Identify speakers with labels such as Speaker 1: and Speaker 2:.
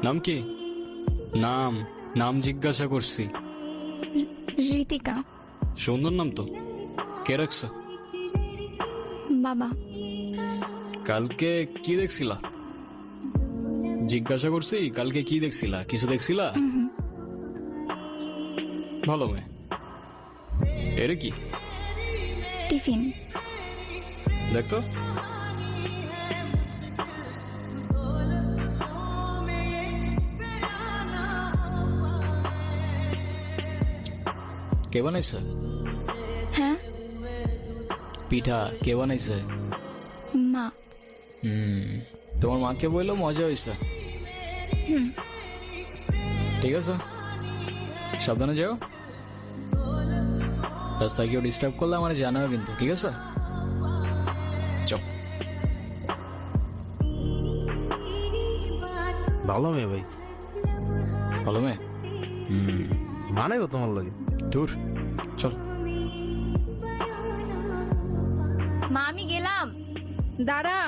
Speaker 1: নাম কি? নাম নাম জিজ্ঞাসা করছি।
Speaker 2: ঋতিকা।
Speaker 1: সুন্দর নাম তো, কে রাখছে?
Speaker 2: বাবা।
Speaker 1: কালকে কি দেখছিলা? জিজ্ঞাসা করছি কালকে কি দেখছিলা, কিছু দেখছিলা? ভালো মেয়ে। এরে কি
Speaker 2: টিফিন।
Speaker 1: দেখতো। কে বানাইছে?
Speaker 2: হ্যাঁ,
Speaker 1: পিঠা কে বানাইছে?
Speaker 2: মা।
Speaker 1: তোমার মাকে বললো মজা হয়েছে। ঠিক আছে, সাবধানে যাও। রাস্তায় কেউ ডিস্টার্ব করলে আমার জানাও কিন্তু, ঠিক আছে? চল।
Speaker 3: ভালো মেয়ে ভাই,
Speaker 1: ভালো মেয়ে।
Speaker 3: মানে গো তোমার লাগে।
Speaker 1: দূর, চল।
Speaker 2: মা আমি গেলাম।
Speaker 4: দাঁড়া।